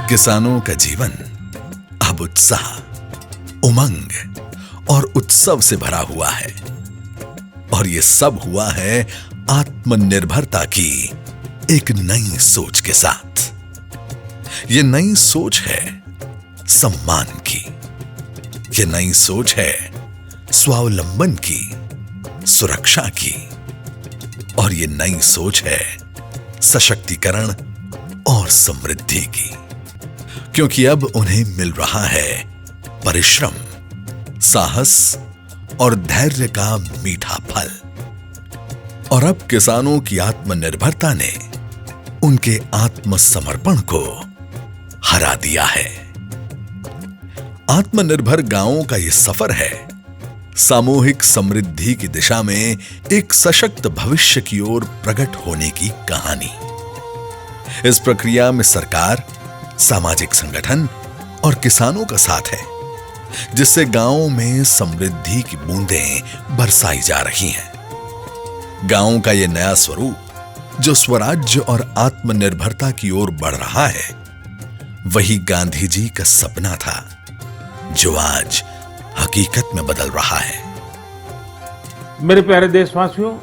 किसानों का जीवन अब उत्साह, उमंग और उत्सव से भरा हुआ है, और ये सब हुआ है आत्मनिर्भरता की एक नई सोच के साथ। ये नई सोच है सम्मान की, ये नई सोच है स्वावलंबन की, सुरक्षा की, और ये नई सोच है सशक्तिकरण और समृद्धि की। क्योंकि अब उन्हें मिल रहा है परिश्रम, साहस और धैर्य का मीठा फल। और अब किसानों की आत्मनिर्भरता ने उनके आत्मसमर्पण को हरा दिया है। आत्मनिर्भर गांवों का यह सफर है सामूहिक समृद्धि की दिशा में एक सशक्त भविष्य की ओर प्रकट होने की कहानी। इस प्रक्रिया में सरकार, सामाजिक संगठन और किसानों का साथ है, जिससे गांवों में समृद्धि की बूंदें बरसाई जा रही हैं। गांवों का यह नया स्वरूप जो स्वराज्य और आत्मनिर्भरता की ओर बढ़ रहा है, वही गांधी जी का सपना था, जो आज हकीकत में बदल रहा है। मेरे प्यारे देशवासियों,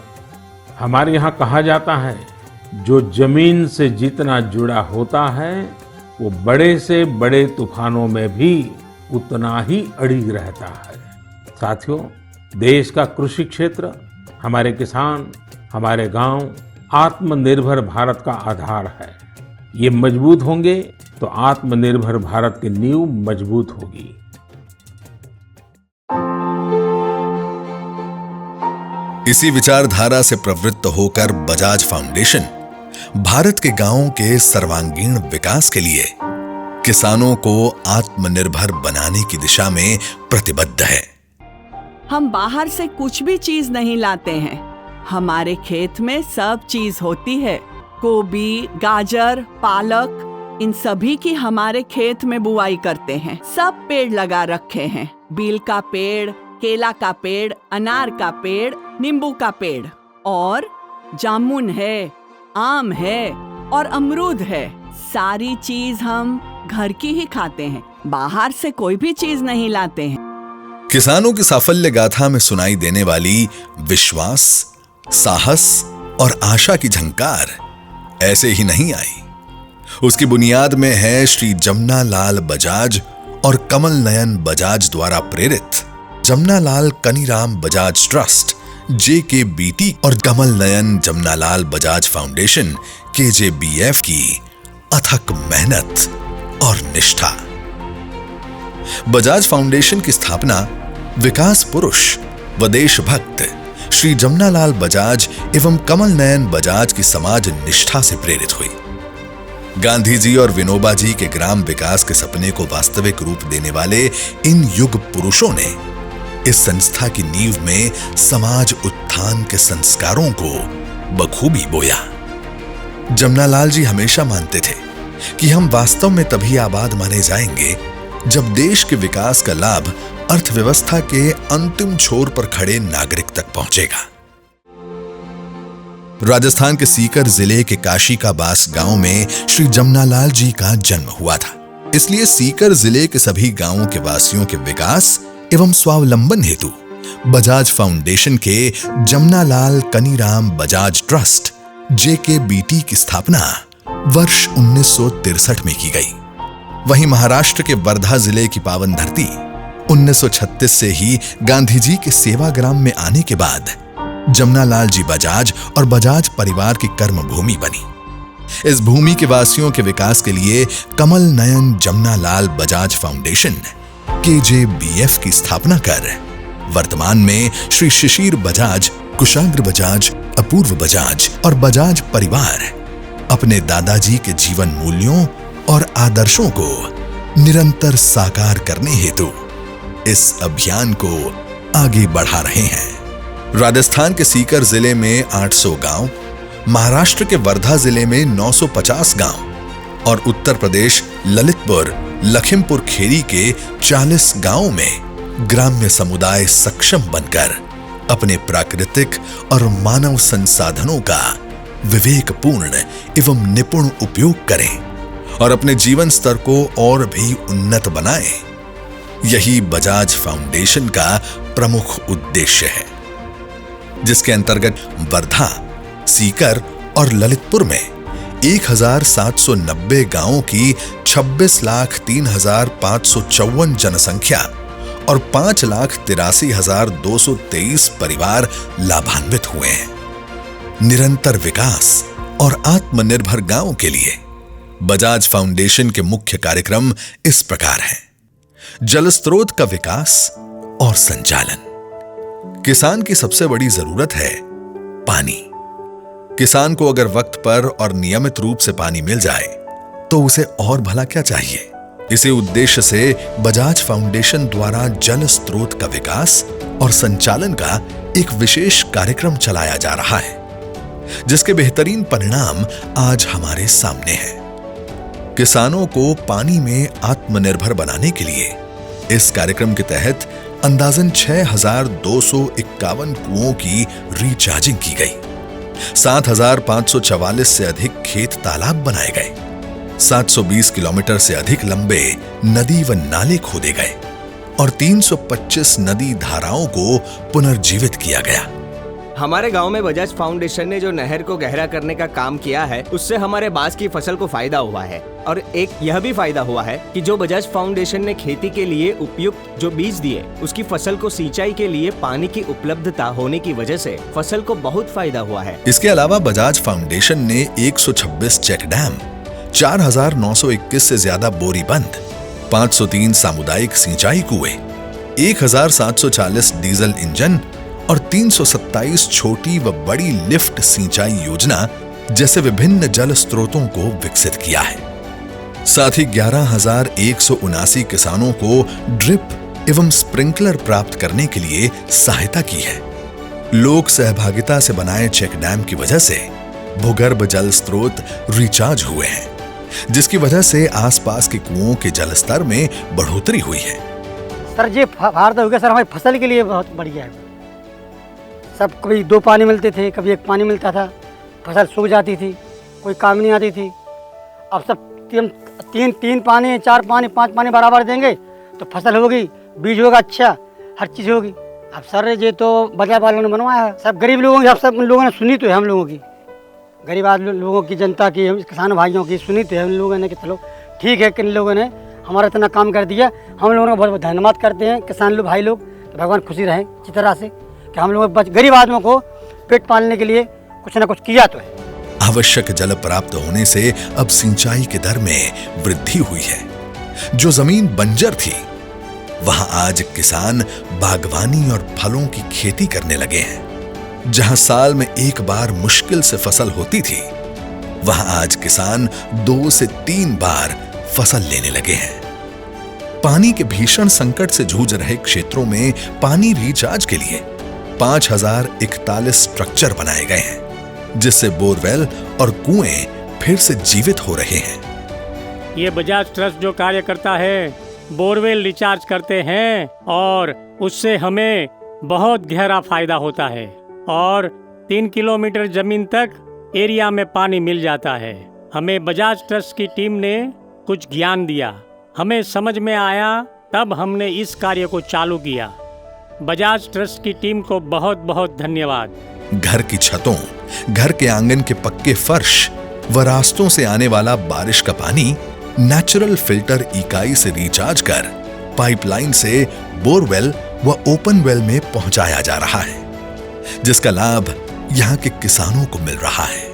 हमारे यहां कहा जाता है, जो जमीन से जितना जुड़ा होता है वो बड़े से बड़े तूफानों में भी उतना ही अड़िग रहता है। साथियों, देश का कृषि क्षेत्र, हमारे किसान, हमारे गांव आत्मनिर्भर भारत का आधार है। ये मजबूत होंगे तो आत्मनिर्भर भारत की नींव मजबूत होगी। इसी विचारधारा से प्रवृत्त होकर बजाज फाउंडेशन भारत के गांवों के सर्वांगीण विकास के लिए किसानों को आत्मनिर्भर बनाने की दिशा में प्रतिबद्ध है। हम बाहर से कुछ भी चीज नहीं लाते हैं। हमारे खेत में सब चीज होती है। गोभी, गाजर, पालक, इन सभी की हमारे खेत में बुआई करते हैं। सब पेड़ लगा रखे हैं। बील का पेड़, केला का पेड़, अनार का पेड़, नींबू का पेड़, और जामुन है, आम है और अमरूद है। सारी चीज हम घर की ही खाते हैं, बाहर से कोई भी चीज नहीं लाते हैं। किसानों की साफल्य गाथा में सुनाई देने वाली विश्वास, साहस और आशा की झंकार ऐसे ही नहीं आई। उसकी बुनियाद में है श्री जमना लाल बजाज और कमल नयन बजाज द्वारा प्रेरित जमनालाल कनीराम बजाज ट्रस्ट JKBT और कमल नयन जमनालाल बजाज फाउंडेशन KJBF की अथक मेहनत और निष्ठा। बजाज फाउंडेशन की स्थापना विकास पुरुष व देशभक्त श्री जमनालाल बजाज एवं कमल नयन बजाज की समाज निष्ठा से प्रेरित हुई। गांधी जी और विनोबा जी के ग्राम विकास के सपने को वास्तविक रूप देने वाले इन युग पुरुषों ने इस संस्था की नींव में समाज उत्थान के संस्कारों को बखूबी बोया। जमनालाल जी हमेशा मानते थे कि हम वास्तव में तभी आबाद माने जाएंगे जब देश के विकास का लाभ अर्थव्यवस्था के अंतिम छोर पर खड़े नागरिक तक पहुंचेगा। राजस्थान के सीकर जिले के काशी का बास गांव में श्री जमनालाल जी का जन्म हुआ था। इसलिए सीकर जिले के सभी गांवों के वासियों के विकास एवं स्वावलंबन हेतु बजाज फाउंडेशन के जमनालाल कनीराम बजाज ट्रस्ट JKBT की स्थापना वर्ष 1963 में की गई। वहीं महाराष्ट्र के वर्धा जिले की पावन धरती 1936 से ही गांधी जी के सेवाग्राम में आने के बाद जमनालाल जी बजाज और बजाज परिवार की कर्म भूमि बनी। इस भूमि के वासियों के विकास के लिए कमल नयन जमनालाल बजाज फाउंडेशन KJBF की स्थापना कर वर्तमान में श्री शिशिर बजाज, कुशाग्र बजाज, अपूर्व बजाज और बजाज परिवार अपने दादाजी के जीवन मूल्यों और आदर्शों को निरंतर साकार करने हेतु इस अभियान को आगे बढ़ा रहे हैं। राजस्थान के सीकर जिले में 800 गांव, महाराष्ट्र के वर्धा जिले में 950 गांव और उत्तर प्रदेश ललितपुर लखीमपुर खेरी के 40 गांवों में ग्राम्य समुदाय सक्षम बनकर अपने प्राकृतिक और मानव संसाधनों का विवेकपूर्ण एवं निपुण उपयोग करें और अपने जीवन स्तर को और भी उन्नत बनाएं। यही बजाज फाउंडेशन का प्रमुख उद्देश्य है, जिसके अंतर्गत वर्धा, सीकर और ललितपुर में 1790 गांवों की 26,03,554 जनसंख्या और 5,83,223 परिवार लाभान्वित हुए हैं। निरंतर विकास और आत्मनिर्भर गांव के लिए बजाज फाउंडेशन के मुख्य कार्यक्रम इस प्रकार हैं। जल स्रोत का विकास और संचालन। किसान की सबसे बड़ी जरूरत है पानी। किसान को अगर वक्त पर और नियमित रूप से पानी मिल जाए तो उसे और भला क्या चाहिए। इसी उद्देश्य से बजाज फाउंडेशन द्वारा जल स्रोत का विकास और संचालन का एक विशेष कार्यक्रम चलाया जा रहा है, जिसके बेहतरीन परिणाम आज हमारे सामने हैं। किसानों को पानी में आत्मनिर्भर बनाने के लिए इस कार्यक्रम के तहत अंदाजन 6,251 कुओं की रिचार्जिंग की गई, 7,544 से अधिक खेत तालाब बनाए गए, 720 किलोमीटर से अधिक लंबे नदी व नाले खोदे गए और 325 नदी धाराओं को पुनर्जीवित किया गया। हमारे गांव में बजाज फाउंडेशन ने जो नहर को गहरा करने का काम किया है, उससे हमारे बांस की फसल को फायदा हुआ है और एक यह भी फायदा हुआ है कि जो बजाज फाउंडेशन ने खेती के लिए उपयुक्त जो बीज दिए, उसकी फसल को सिंचाई के लिए पानी की उपलब्धता होने की वजह से फसल को बहुत फायदा हुआ है। इसके अलावा बजाज फाउंडेशन ने 126 चेक डैम, 4,921 से ज्यादा बोरी बंद, 503 सामुदायिक सिंचाई कुएं, 1,740 डीजल इंजन और 327 छोटी व बड़ी लिफ्ट सिंचाई योजना जैसे विभिन्न जल स्रोतों को विकसित किया है। साथ ही 11,179 किसानों को ड्रिप एवं स्प्रिंकलर प्राप्त करने के लिए सहायता की है। लोक सहभागिता से बनाए चेक डैम की वजह से भूगर्भ जल स्रोत रिचार्ज हुए हैं, जिसकी वजह से आसपास के कुओं के जल स्तर में बढ़ोतरी हुई है। सर ये फायदा हो गया सर, हमारी फसल के लिए बहुत बढ़िया है। सब कभी 2 पानी मिलते थे, कभी 1 पानी मिलता था, फसल सूख जाती थी, कोई काम नहीं आती थी। अब सब 3 पानी, 4 पानी, 5 पानी बराबर देंगे तो फसल होगी, बीज होगा अच्छा, हर चीज़ होगी। अब सर ये तो बजाज वालों ने बनवाया है। सब गरीब लोगों की, अब सब लोगों ने सुनी तो है, हम लोगों की गरीब लोगों की, जनता की, किसान भाइयों की सुनी तो है हम लोगों ने कि चलो ठीक है, किन लोगों ने हमारा इतना काम कर दिया। हम लोगों का बहुत बहुत धन्यवाद करते हैं किसान लोग, भाई लोग। तो भगवान खुशी रहे इसी तरह से कि हम लोग गरीब आदमियों को पेट पालने के लिए कुछ ना कुछ किया तो है। आवश्यक जल प्राप्त होने से अब सिंचाई के दर में वृद्धि हुई है। जो जमीन बंजर थी, वहां आज किसान बागवानी और फलों की खेती करने लगे हैं। जहां साल में एक बार मुश्किल से फसल होती थी, वहां आज किसान 2 से 3 बार फसल लेने लगे हैं। पानी के भीषण संकट से जूझ रहे क्षेत्रों में पानी रिचार्ज के लिए 5,041 स्ट्रक्चर बनाए गए हैं, जिससे बोरवेल और कुएं फिर से जीवित हो रहे हैं। ये बजाज ट्रस्ट जो कार्य करता है, बोरवेल रिचार्ज करते हैं और उससे हमें बहुत गहरा फायदा होता है और 3 किलोमीटर जमीन तक एरिया में पानी मिल जाता है। हमें बजाज ट्रस्ट की टीम ने कुछ ज्ञान दिया, हमें समझ में आया, तब हमने इस कार्य को चालू किया। बजाज ट्रस्ट की टीम को बहुत बहुत धन्यवाद। घर की छतों, घर के आंगन के पक्के फर्श व रास्तों से आने वाला बारिश का पानी नेचुरल फिल्टर इकाई से रिचार्ज कर पाइपलाइन से बोरवेल व ओपन वेल में पहुंचाया जा रहा है, जिसका लाभ यहाँ के किसानों को मिल रहा है।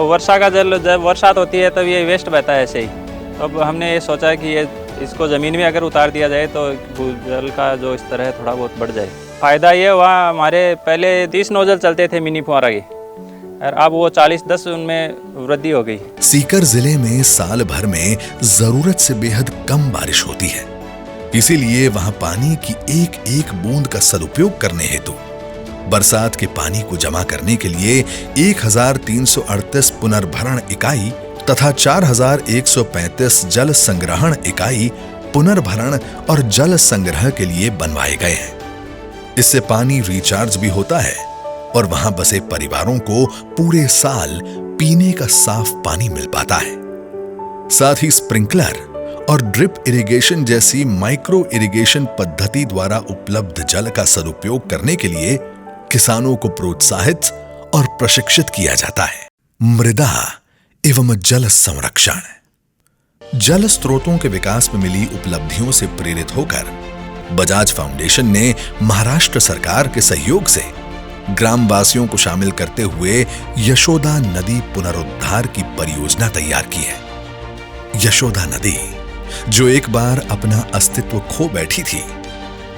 वर्षा का जल जब बरसात होती है तब ये वेस्ट बहता है ऐसे ही। अब हमने ये सोचा कि ये इसको ज़मीन में अगर उतार दिया जाए तो जल का जो स्तर है थोड़ा बहुत बढ़ जाए। फ़ायदा ये हुआ, हमारे पहले 30 नोजल चलते थे मिनी फुहारा की, और अब वो 40-10 उनमें वृद्धि हो गई। सीकर जिले में साल भर में जरूरत से बेहद कम बारिश होती है, इसीलिए वहां पानी की एक एक बूंद का सदुपयोग करने हेतु बरसात के पानी को जमा करने के लिए 1338 पुनर्भरण इकाई तथा 4135 जल संग्रहण इकाई पुनर्भरण और जल संग्रह के लिए बनवाए गए हैं। इससे पानी रिचार्ज भी होता है और वहां बसे परिवारों को पूरे साल पीने का साफ पानी मिल पाता है। साथ ही स्प्रिंकलर और ड्रिप इरिगेशन जैसी माइक्रो इरिगेशन पद्धति द्वारा उपलब्ध जल का सदुपयोग करने के लिए किसानों को प्रोत्साहित और प्रशिक्षित किया जाता है। मृदा एवं जल संरक्षण। जल स्रोतों के विकास में मिली उपलब्धियों से प्रेरित होकर बजाज फाउंडेशन ने महाराष्ट्र सरकार के सहयोग से ग्रामवासियों को शामिल करते हुए यशोदा नदी पुनरुद्धार की परियोजना तैयार की है। यशोदा नदी जो एक बार अपना अस्तित्व खो बैठी थी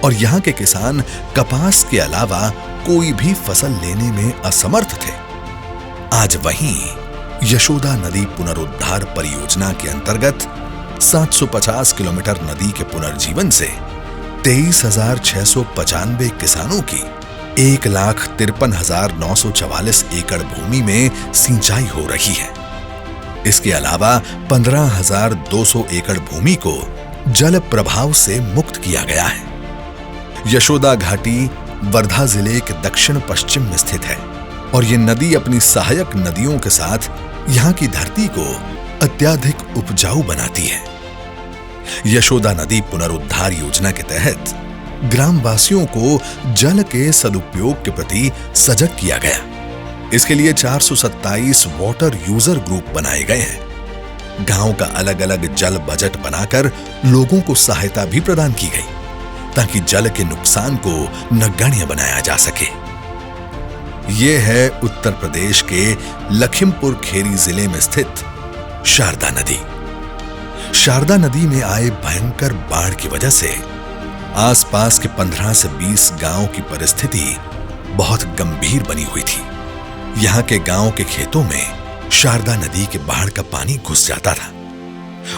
और यहां के किसान कपास के अलावा कोई भी फसल लेने में असमर्थ थे, आज वहीं यशोदा नदी पुनरुद्धार परियोजना के अंतर्गत 750 किलोमीटर नदी के पुनर्जीवन से 23,695 किसानों की 1,53,944 एकड़ भूमि में सिंचाई हो रही है। इसके अलावा 15,200 एकड़ भूमि को जल प्रभाव से मुक्त किया गया है। यशोदा घाटी वर्धा जिले के दक्षिण पश्चिम में स्थित है और ये नदी अपनी सहायक नदियों के साथ यहाँ की धरती को अत्यधिक उपजाऊ बनाती है। यशोदा नदी पुनरुद्धार योजना के तहत ग्रामवासियों को जल के सदुपयोग के प्रति सजग किया गया। इसके लिए 427 वाटर यूजर ग्रुप बनाए गए हैं। गांव का अलग अलग जल बजट बनाकर लोगों को सहायता भी प्रदान की गई ताकि जल के नुकसान को नगण्य बनाया जा सके। यह है उत्तर प्रदेश के लखीमपुर खीरी जिले में स्थित शारदा नदी। शारदा नदी में आए भयंकर बाढ़ की वजह से आसपास के 15 से 20 गांव की परिस्थिति बहुत गंभीर बनी हुई थी। यहां के गांव के खेतों में शारदा नदी के बाढ़ का पानी घुस जाता था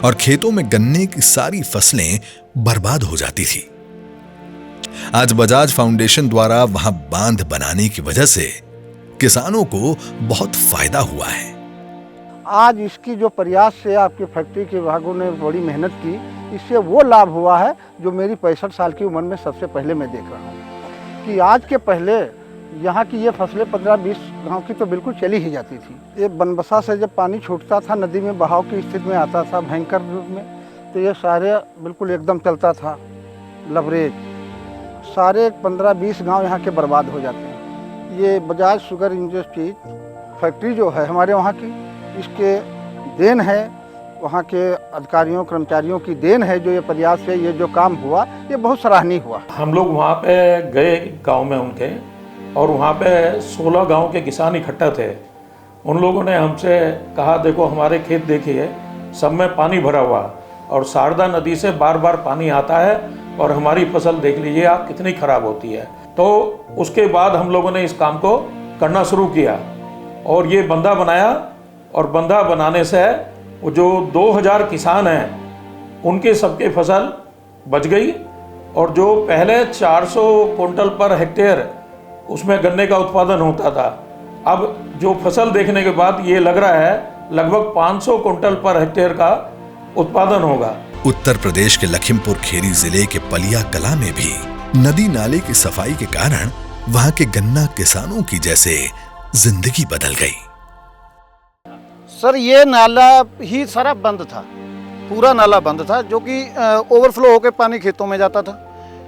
और खेतों में गन्ने की सारी फसलें बर्बाद हो जाती थी। आज बजाज फाउंडेशन द्वारा वहां बांध बनाने की वजह से किसानों को बहुत फायदा हुआ है। आज इसकी जो प्रयास से आपके फैक्ट्री के विभागों ने बड़ी मेहनत की, इससे वो लाभ हुआ है जो मेरी 65 साल की उम्र में सबसे पहले मैं देख रहा हूँ कि आज के पहले यहाँ की ये फसलें 15-20 गांव की तो बिल्कुल चली ही जाती थी। ये बनबसा से जब पानी छूटता था, नदी में बहाव की स्थिति में आता था भयंकर रूप में, तो ये सारे बिल्कुल एकदम चलता था लवरेज। सारे 15-20 गांव यहाँ के बर्बाद हो जाते हैं। ये बजाज शुगर इंडस्ट्रीज फैक्ट्री जो है हमारे वहाँ की, इसके देन है, वहाँ के अधिकारियों कर्मचारियों की देन है जो ये प्रयास से ये जो काम हुआ ये बहुत सराहनीय हुआ। हम लोग वहाँ पे गए गांव में उनके, और वहाँ पे 16 गांव के किसान इकट्ठा थे। उन लोगों ने हमसे कहा देखो हमारे खेत देखिए सब में पानी भरा हुआ और शारदा नदी से बार बार पानी आता है और हमारी फसल देख लीजिए आप कितनी खराब होती है। तो उसके बाद हम लोगों ने इस काम को करना शुरू किया और ये बंधा बनाया, और बंधा बनाने से वो जो 2000 किसान हैं उनके सबके फसल बच गई, और जो पहले 400 कुंटल पर हेक्टेयर उसमें गन्ने का उत्पादन होता था, अब जो फसल देखने के बाद ये लग रहा है लगभग 500 कुंटल पर हेक्टेयर का उत्पादन होगा। उत्तर प्रदेश के लखीमपुर खीरी जिले के पलिया कला में भी नदी नाले की सफाई के कारण वहां के गन्ना किसानों की जैसे जिंदगी बदल गई। सर ये नाला ही सारा बंद था, पूरा नाला बंद था, जो कि ओवरफ्लो होकर पानी खेतों में जाता था।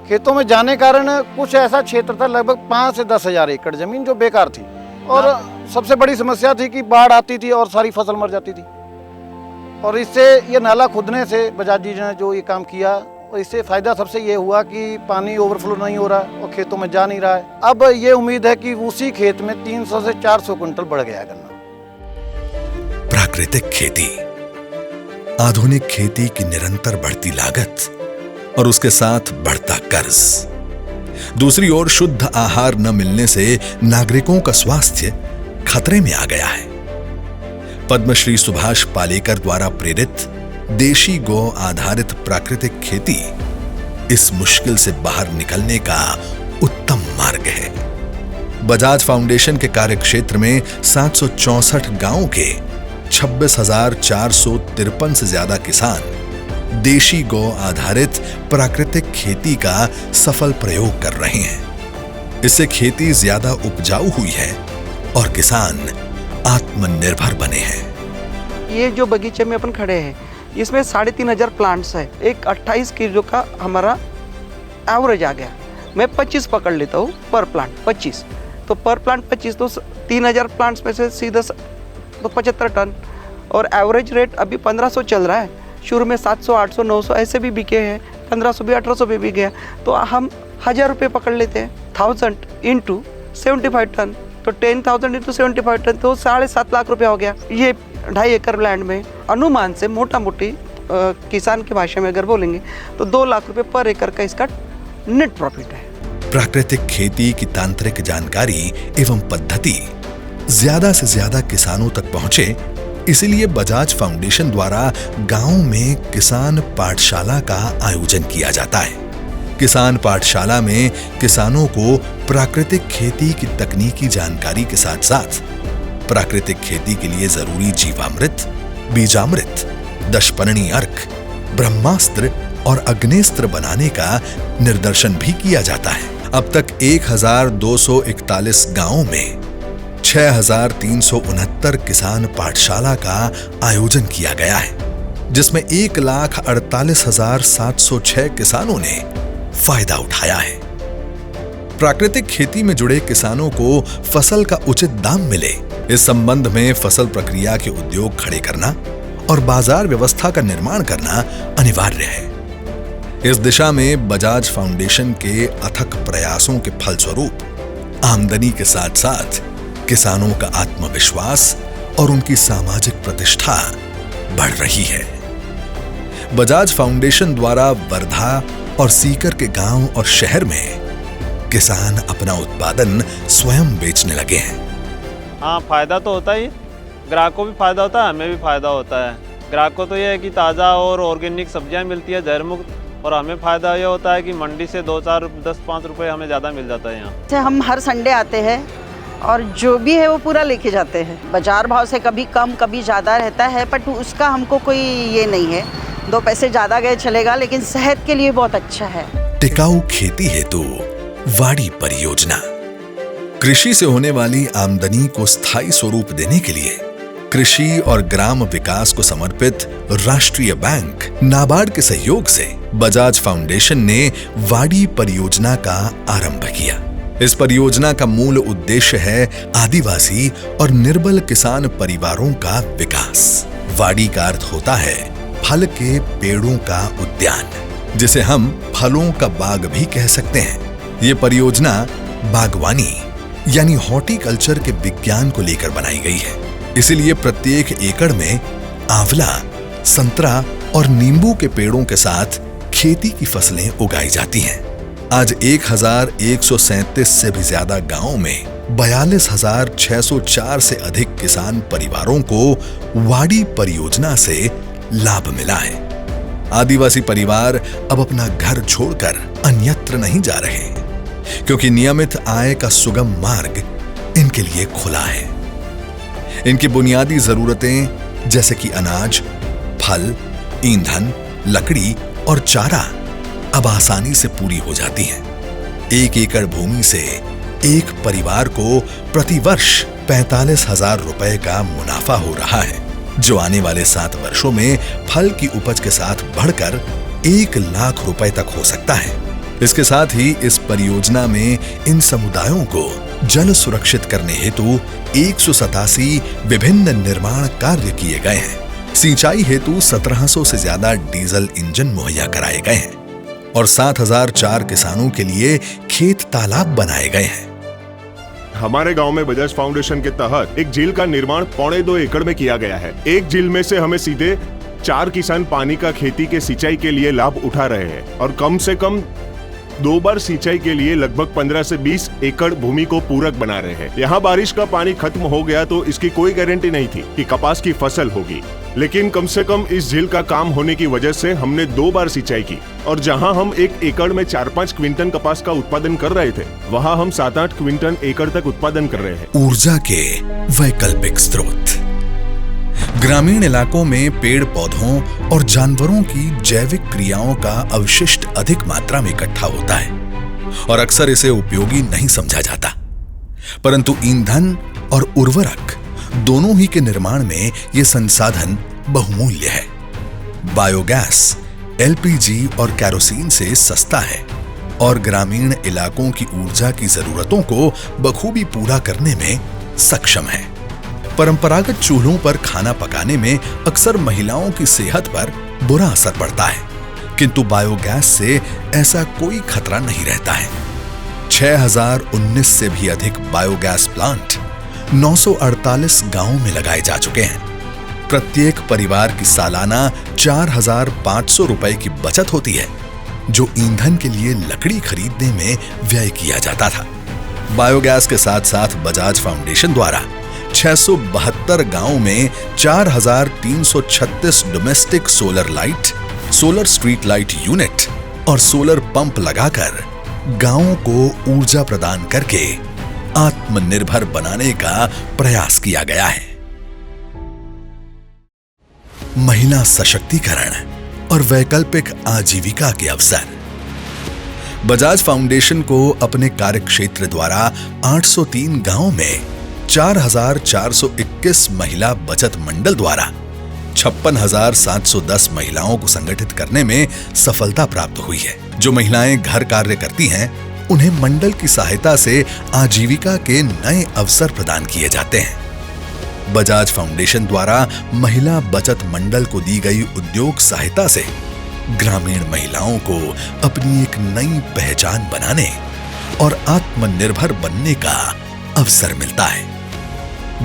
खेतों में जाने कारण कुछ ऐसा क्षेत्र था लगभग 5 से 10 हजार एकड़ जमीन जो बेकार थी, और सबसे बड़ी समस्या थी कि बाढ़ आती थी और सारी फसल मर जाती थी। और इससे ये नाला खुदने से बजाज जी ने जो ये काम किया, और इससे फ़ायदा सबसे ये हुआ कि पानी ओवरफ्लो नहीं हो रहा और खेतों में जा नहीं रहा है। अब ये उम्मीद है कि उसी खेत में 300 से 400 कुंटल बढ़ गया गन्ना। प्राकृतिक खेती, आधुनिक खेती की निरंतर बढ़ती लागत और उसके साथ बढ़ता कर्ज। दूसरी ओर शुद्ध आहार न मिलने से नागरिकों का स्वास्थ्य खतरे में आ गया है। पद्मश्री सुभाष पालेकर द्वारा प्रेरित देशी गौ आधारित प्राकृतिक खेती इस मुश्किल से बाहर निकलने का उत्तम मार्ग है। बजाज फाउंडेशन के कार्यक्षेत्र में 764 गांवों के 26,453 से ज्यादा किसान देशी गौ आधारित प्राकृतिक खेती का सफल प्रयोग कर रहे हैं। इससे खेती ज्यादा उपजाऊ हुई है और किसान आत्मनिर्भर बने हैं। ये जो बगीचे में अपन खड़े हैं, इसमें 3,500 प्लांट्स है। एक 28 किलो का हमारा एवरेज आ गया। मैं 25 पकड़ लेता हूँ पर प्लांट, 25 तो पर प्लांट 25 तो 3,000 प्लांट्स में से सीधा तो 75 टन, और एवरेज रेट अभी 1500 चल रहा है। शुरू में 700, 800, 900 ऐसे भी बिके हैं, 1500 भी 1800 भी गया। तो हम 1000 रुपये पकड़ लेते हैं। 1000 इंटू 75 टन तो 10,000 इंटू 75 टन तो 7.5 लाख रुपया हो गया। ये 2.5 एकड़ लैंड में अनुमान से मोटा मोटी किसान की भाषा में अगर बोलेंगे तो 2 लाख रुपए पर एकड़ का इसका नेट प्रॉफिट है। प्राकृतिक खेती की तांत्रिक जानकारी एवं पद्धति ज्यादा से ज्यादा किसानों तक पहुंचे, इसलिए बजाज फाउंडेशन द्वारा गांव में किसान पाठशाला का आयोजन किया जाता है। किसान पाठशाला में किसानों को प्राकृतिक खेती की तकनीकी जानकारी के साथ साथ प्राकृतिक खेती के लिए जरूरी जीवामृत, बीजामृत, दशपर्णी अर्क, ब्रह्मास्त्र और अग्नेस्त्र बनाने का निर्देशन भी किया जाता है। अब तक 1,241 गांवों में 6,369 किसान पाठशाला का आयोजन किया गया है, जिसमें 1,48,706 किसानों ने फायदा उठाया है। प्राकृतिक खेती में जुड़े किसानों को फसल का उचित दाम मिले, इस संबंध में फसल प्रक्रिया के उद्योग खड़े करना और बाजार व्यवस्था का निर्माण करना अनिवार्य है। इस दिशा में बजाज फाउंडेशन के अथक प्रयासों के फलस्वरूप आमदनी के साथ साथ किसानों का आत्मविश्वास और उनकी सामाजिक प्रतिष्ठा बढ़ रही है। बजाज फाउंडेशन द्वारा वर्धा और सीकर के गांव और शहर में किसान अपना उत्पादन स्वयं बेचने लगे हैं। हाँ, फायदा तो होता ही, ग्राहक को भी फायदा होता है, हमें भी फायदा होता है। ग्राहक को तो यह है कि ताज़ा और ऑर्गेनिक सब्जियां मिलती है जहर मुक्त, और हमें फ़ायदा ये होता है कि मंडी से 2-4, 10-5 रुपये हमें ज़्यादा मिल जाता है यहाँ। हम हर संडे आते हैं और जो भी है वो पूरा लेके जाते हैं। बाजार भाव से कभी कम कभी ज़्यादा रहता है, बट उसका हमको कोई ये नहीं है, 2 पैसे ज़्यादा गए चलेगा, लेकिन सेहत के लिए बहुत अच्छा है। टिकाऊ खेती हेतु वाड़ी परियोजना। कृषि से होने वाली आमदनी को स्थायी स्वरूप देने के लिए कृषि और ग्राम विकास को समर्पित राष्ट्रीय बैंक नाबार्ड के सहयोग से बजाज फाउंडेशन ने वाड़ी परियोजना का आरंभ किया। इस परियोजना का मूल उद्देश्य है आदिवासी और निर्बल किसान परिवारों का विकास। वाड़ी का अर्थ होता है फल के पेड़ों का उद्यान, जिसे हम फलों का बाग भी कह सकते हैं। ये परियोजना बागवानी यानी हॉर्टिकल्चर के विज्ञान को लेकर बनाई गई है। इसीलिए प्रत्येक एकड़ में आंवला, संतरा और नींबू के पेड़ों के साथ खेती की फसलें उगाई जाती हैं। आज 1,137 से भी ज्यादा गांवों में 42,604 से अधिक किसान परिवारों को वाड़ी परियोजना से लाभ मिला है। आदिवासी परिवार अब अपना घर छोड़कर अन्यत्र नहीं जा रहे, क्योंकि नियमित आय का सुगम मार्ग इनके लिए खुला है। इनकी बुनियादी जरूरतें जैसे कि अनाज, फल, ईंधन, लकड़ी और चारा अब आसानी से पूरी हो जाती हैं। 1 एकड़ भूमि से एक परिवार को प्रतिवर्ष 45,000 रुपए का मुनाफा हो रहा है, जो आने वाले 7 वर्षों में फल की उपज के साथ बढ़कर 1 लाख रुपए तक हो सकता है। इसके साथ ही इस परियोजना में इन समुदायों को जल सुरक्षित करने हेतु 187 विभिन्न निर्माण कार्य किए गए हैं। सिंचाई हेतु 1700 से ज्यादा डीजल इंजन मुहैया कराए गए हैं और 7,004 किसानों के लिए खेत तालाब बनाए गए हैं। हमारे गांव में बजाज फाउंडेशन के तहत एक झील का निर्माण 2.25 एकड़ में किया गया है। एक झील में से हमें सीधे 4 किसान पानी का खेती के सिंचाई के लिए लाभ उठा रहे हैं और कम से कम 2 बार सिंचाई के लिए लगभग 15 से 20 एकड़ भूमि को पूरक बना रहे हैं। यहाँ बारिश का पानी खत्म हो गया तो इसकी कोई गारंटी नहीं थी कि कपास की फसल होगी। लेकिन कम से कम इस झील का काम होने की वजह से हमने 2 बार सिंचाई की और जहां हम 1 एकड़ में 4-5 क्विंटल कपास का उत्पादन कर रहे थे, वहां हम 7-8 क्विंटल एकड़ तक उत्पादन कर रहे हैं। ऊर्जा के वैकल्पिक स्रोत। ग्रामीण इलाकों में पेड़ पौधों और जानवरों की जैविक क्रियाओं का अवशिष्ट अधिक मात्रा में इकट्ठा होता है और अक्सर इसे उपयोगी नहीं समझा जाता, परंतु ईंधन और उर्वरक दोनों ही के निर्माण में यह संसाधन बहुमूल्य है। बायोगैस एलपीजी और कैरोसिन से सस्ता है और ग्रामीण इलाकों की ऊर्जा की जरूरतों को बखूबी पूरा करने में सक्षम है। परंपरागत चूल्हों पर खाना पकाने में अक्सर महिलाओं की सेहत पर बुरा असर पड़ता है, किंतु बायोगैस से ऐसा कोई खतरा नहीं रहता है। 6019 से भी अधिक बायोगैस प्लांट 948 गांवों में लगाए जा चुके हैं। प्रत्येक परिवार की सालाना 4500 रुपए की बचत होती है, जो ईंधन के लिए लकड़ी खरीदने में व्यय किया जाता था। बायोगैस के साथ साथ बजाज फाउंडेशन द्वारा 672 गांवों में 4336 domestic solar light, solar street light unit और सोलर पंप लगाकर गांवों को ऊर्जा प्रदान करके आत्मनिर्भर बनाने का प्रयास किया गया है। महिला सशक्तिकरण और वैकल्पिक आजीविका के अवसर। बजाज फाउंडेशन को अपने कार्यक्षेत्र द्वारा 803 गांवों में 4421 महिला बचत मंडल द्वारा 56,710 महिलाओं को संगठित करने में सफलता प्राप्त हुई है। जो महिलाएं घर कार्य करती हैं, उन्हें मंडल की सहायता से आजीविका के नए अवसर प्रदान किए जाते हैं। बजाज फाउंडेशन द्वारा महिला बचत मंडल को दी गई उद्योग सहायता से ग्रामीण महिलाओं को अपनी एक नई पहचान बनाने और आत्मनिर्भर बनने का अवसर मिलता है।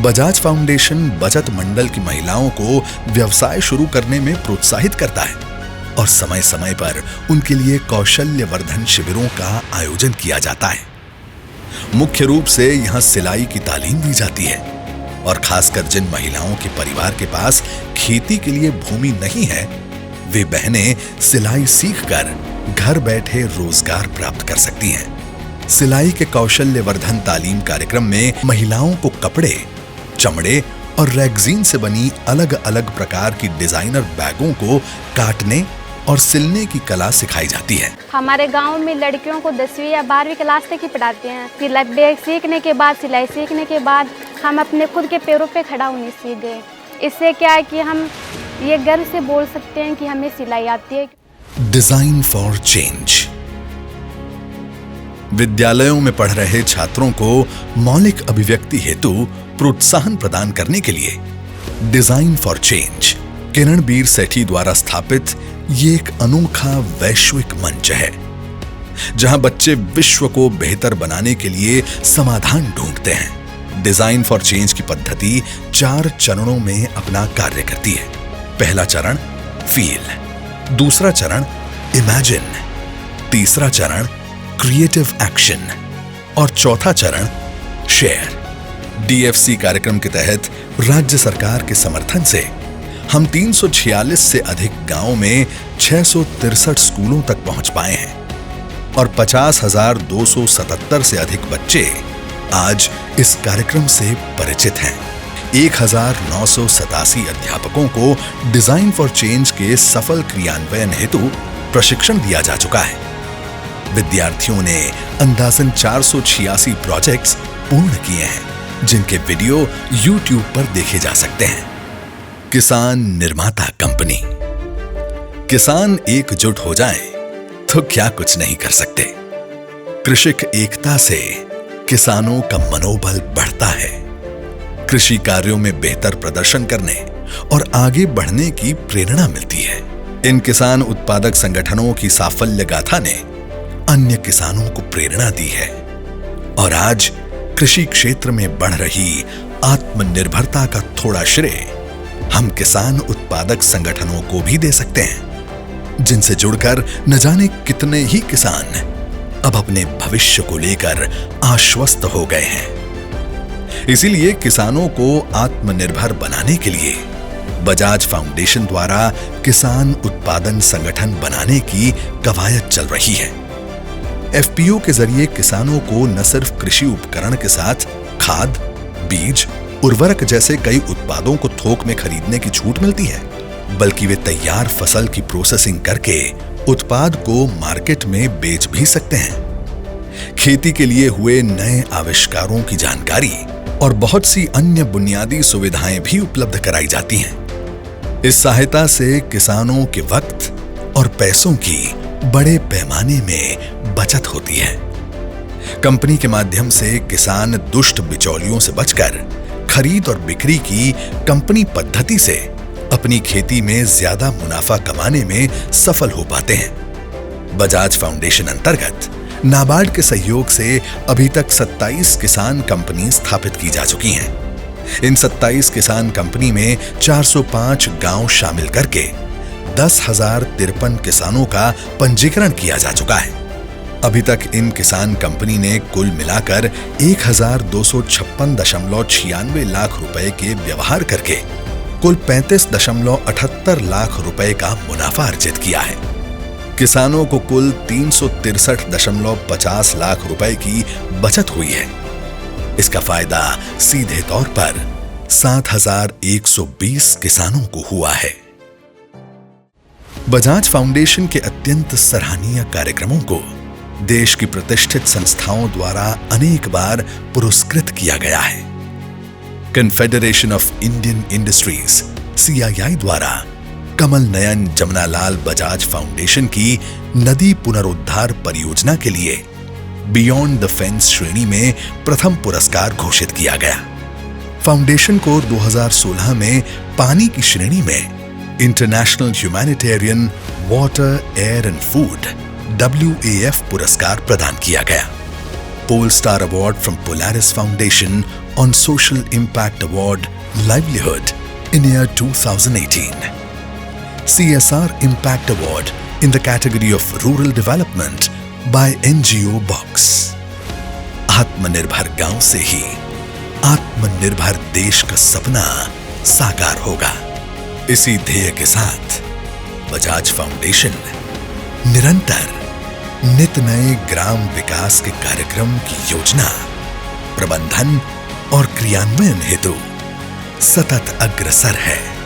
बजाज फाउंडेशन बचत मंडल की महिलाओं को व्यवसाय शुरू करने में प्रोत्साहित करता है और समय समय पर उनके लिए कौशल्य वर्धन शिविरों का आयोजन किया जाता है। मुख्य रूप से यहां सिलाई की तालीम दी जाती है और खासकर जिन महिलाओं के परिवार के पास खेती के लिए भूमि नहीं है, वे बहनें सिलाई सीखकर घर बैठे रोजगार प्राप्त कर सकती हैं। सिलाई के कौशल्य वर्धन तालीम कार्यक्रम में महिलाओं को कपड़े, चमड़े और रेगजीन से बनी अलग अलग प्रकार की डिजाइनर बैगों को काटने और सिलने की कला सिखाई जाती है। हमारे गांव में लड़कियों को 10वीं या 12वीं क्लास तक ही पढ़ाते हैं। सिलाई बैग सीखने के बाद, सिलाई सीखने के बाद हम अपने खुद के पैरों पे खड़ा होने सीख गए। इससे क्या है कि हम ये गर्व से बोल सकते हैं कि हमें सिलाई आती है। Design for change. विद्यालयों में पढ़ रहे छात्रों को मौलिक अभिव्यक्ति हेतु प्रोत्साहन प्रदान करने के लिए डिजाइन फॉर चेंज किरणबीर सेठी द्वारा स्थापित ये एक अनोखा वैश्विक मंच है, जहां बच्चे विश्व को बेहतर बनाने के लिए समाधान ढूंढते हैं। डिजाइन फॉर चेंज की पद्धति 4 चरणों में अपना कार्य करती है। पहला चरण फील, दूसरा चरण इमेजिन, तीसरा चरण क्रिएटिव एक्शन और चौथा चरण शेयर। डीएफसी कार्यक्रम के तहत राज्य सरकार के समर्थन से हम 346 से अधिक गांवों में 663 स्कूलों तक पहुंच पाए हैं और 50,277 से अधिक बच्चे आज इस कार्यक्रम से परिचित हैं। 1,987 अध्यापकों को डिजाइन फॉर चेंज के सफल क्रियान्वयन हेतु प्रशिक्षण दिया जा चुका है। विद्यार्थियों ने अंदाजन 486 प्रोजेक्ट्स पूर्ण किए हैं, जिनके वीडियो YouTube पर देखे जा सकते हैं। किसान निर्माता कंपनी। किसान एकजुट हो जाएं तो क्या कुछ नहीं कर सकते। कृषिक एकता से किसानों का मनोबल बढ़ता है। कृषि कार्यों में बेहतर प्रदर्शन करने और आगे बढ़ने की प्रेरणा मिलती है। इन किसान उत्पादक संगठनों की साफल्य गाथा ने अन्य किसानों को प्रेरणा दी है और आज कृषि क्षेत्र में बढ़ रही आत्मनिर्भरता का थोड़ा श्रेय हम किसान उत्पादक संगठनों को भी दे सकते हैं, जिनसे जुड़कर न जाने कितने ही किसान अब अपने भविष्य को लेकर आश्वस्त हो गए हैं। इसीलिए किसानों को आत्मनिर्भर बनाने के लिए बजाज फाउंडेशन द्वारा किसान उत्पादन संगठन बनाने की कवायद चल रही है। एफपीओ के जरिए किसानों को न सिर्फ कृषि उपकरण के साथ खाद, बीज, उर्वरक जैसे कई उत्पादों को थोक में खरीदने की छूट मिलती है, बल्कि वे तैयार फसल की प्रोसेसिंग करके उत्पाद को मार्केट में बेच भी सकते हैं। खेती के लिए हुए नए आविष्कारों की जानकारी और बहुत सी अन्य बुनियादी सुविधाएं भी उपलब्ध कराई जाती हैं। इस सहायता से किसानों के वक्त और पैसों की बड़े पैमाने में बचत होती है। कंपनी के माध्यम से किसान दुष्ट बिचौलियों से बचकर खरीद और बिक्री की कंपनी पद्धति से अपनी खेती में ज्यादा मुनाफा कमाने में सफल हो पाते हैं। बजाज फाउंडेशन अंतर्गत नाबार्ड के सहयोग से अभी तक 27 किसान कंपनी स्थापित की जा चुकी हैं। इन 27 किसान कंपनी में 405 गांव शामिल करके 10,053 किसानों का पंजीकरण किया जा चुका है। अभी तक इन किसान कंपनी ने कुल मिलाकर 1,256.96 लाख रुपए के व्यवहार करके कुल 35.78 लाख रुपए का मुनाफा अर्जित किया है। किसानों को कुल 363.50 लाख रुपए की बचत हुई है। इसका फायदा सीधे तौर पर 7,120 किसानों को हुआ है। बजाज फाउंडेशन के अत्यंत सराहनीय कार्यक्रमों को देश की प्रतिष्ठित संस्थाओं द्वारा अनेक बार पुरस्कृत किया गया है। Confederation of Indian industries CII द्वारा कमल नयन जमनालाल बजाज फाउंडेशन की नदी पुनरुद्धार परियोजना के लिए बियॉन्ड द फेंस श्रेणी में प्रथम पुरस्कार घोषित किया गया। फाउंडेशन को 2016 में पानी की श्रेणी में international humanitarian water, air and food WAF पुरस्कार प्रदान किया गया। Pole star award from Polaris foundation on social impact award livelihood in year 2018, CSR Impact Award in the category of Rural Development by NGO Box। आत्मनिर्भर गांव से ही आत्मनिर्भर देश का सपना साकार होगा। इसी ध्येय के साथ बजाज फाउंडेशन निरंतर नित नए ग्राम विकास के कार्यक्रम की योजना, प्रबंधन और क्रियान्वयन हेतु सतत अग्रसर है।